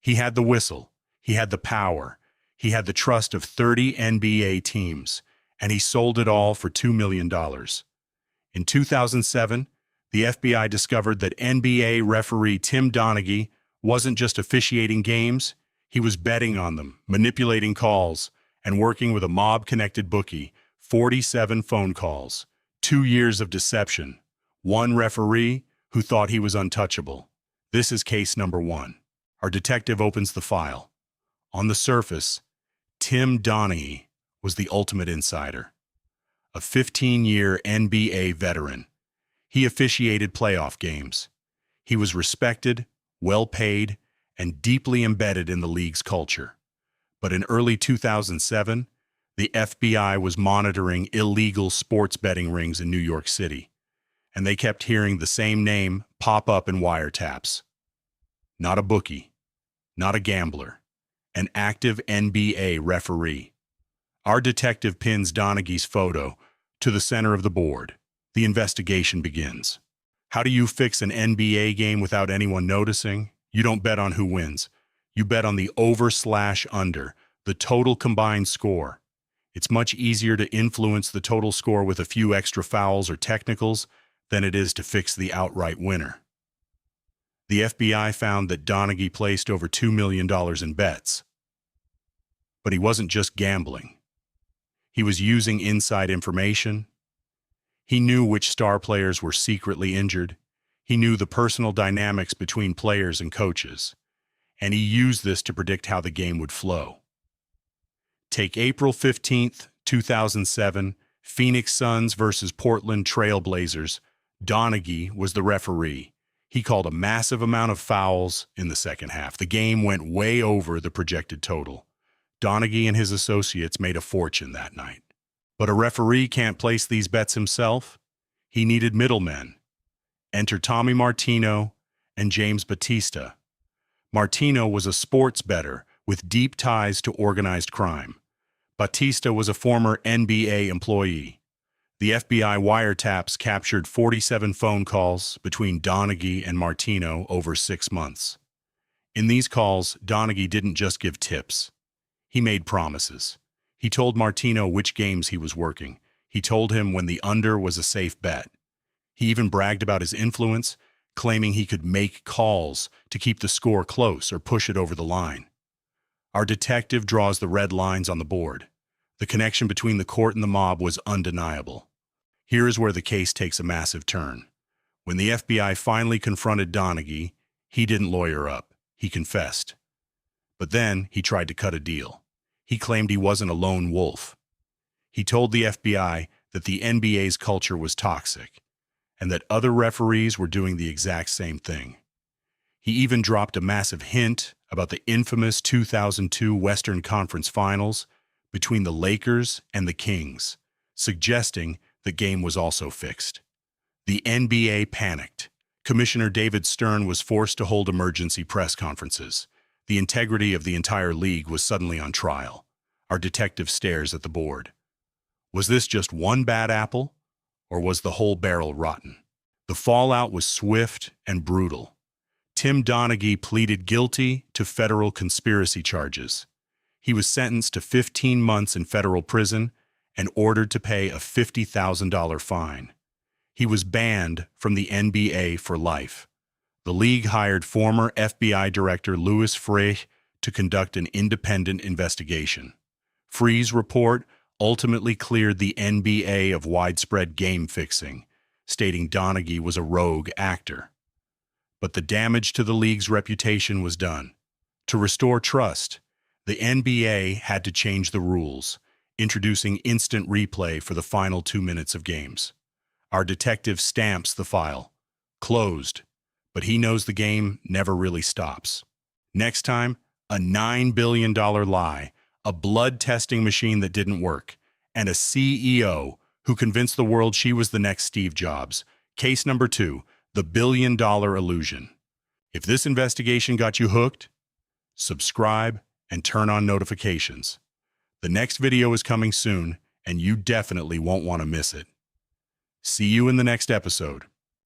He had the whistle, he had the power, he had the trust of 30 NBA teams, and he sold it all for $2 million. In 2007, the FBI discovered that NBA referee Tim Donaghy wasn't just officiating games, he was betting on them, manipulating calls, and working with a mob-connected bookie. 47 phone calls, 2 years of deception, one referee who thought he was untouchable. This is case number 1. Our detective opens the file. On the surface, Tim Donaghy was the ultimate insider. A 15-year NBA veteran. He officiated playoff games. He was respected, well-paid, and deeply embedded in the league's culture. But in early 2007, the FBI was monitoring illegal sports betting rings in New York City, and they kept hearing the same name pop up in wiretaps. Not a bookie, not a gambler, an active NBA referee. Our detective pins Donaghy's photo to the center of the board. The investigation begins. How do you fix an NBA game without anyone noticing? You don't bet on who wins. You bet on the over/under, the total combined score. It's much easier to influence the total score with a few extra fouls or technicals than it is to fix the outright winner. The FBI found that Donaghy placed over $2 million in bets. But he wasn't just gambling. He was using inside information. He knew which star players were secretly injured. He knew the personal dynamics between players and coaches. And he used this to predict how the game would flow. Take April 15th, 2007, Phoenix Suns versus Portland Trail Blazers. Donaghy was the referee. He called a massive amount of fouls in the second half. The game went way over the projected total. Donaghy and his associates made a fortune that night. But a referee can't place these bets himself. He needed middlemen. Enter Tommy Martino and James Batista. Martino was a sports bettor with deep ties to organized crime. Batista was a former NBA employee. The FBI wiretaps captured 47 phone calls between Donaghy and Martino over 6 months. In these calls, Donaghy didn't just give tips. He made promises. He told Martino which games he was working. He told him when the under was a safe bet. He even bragged about his influence, claiming he could make calls to keep the score close or push it over the line. Our detective draws the red lines on the board. The connection between the court and the mob was undeniable. Here is where the case takes a massive turn. When the FBI finally confronted Donaghy, he didn't lawyer up. He confessed. But then he tried to cut a deal. He claimed he wasn't a lone wolf. He told the FBI that the NBA's culture was toxic and that other referees were doing the exact same thing. He even dropped a massive hint about the infamous 2002 Western Conference Finals between the Lakers and the Kings, suggesting the game was also fixed. The NBA panicked. Commissioner David Stern was forced to hold emergency press conferences. The integrity of the entire league was suddenly on trial. Our detective stares at the board. Was this just one bad apple, or was the whole barrel rotten? The fallout was swift and brutal. Tim Donaghy pleaded guilty to federal conspiracy charges. He was sentenced to 15 months in federal prison and ordered to pay a $50,000 fine. He was banned from the NBA for life. The league hired former FBI Director Louis Freeh to conduct an independent investigation. Freeh's report ultimately cleared the NBA of widespread game fixing, stating Donaghy was a rogue actor. But the damage to the league's reputation was done. To restore trust, the NBA had to change the rules, introducing instant replay for the final 2 minutes of games. Our detective stamps the file. Closed. But he knows the game never really stops. Next time, a $9 billion lie, a blood testing machine that didn't work, and a CEO who convinced the world she was the next Steve Jobs. Case number 2, the $1 billion illusion. If this investigation got you hooked, subscribe and turn on notifications. The next video is coming soon, and you definitely won't want to miss it. See you in the next episode.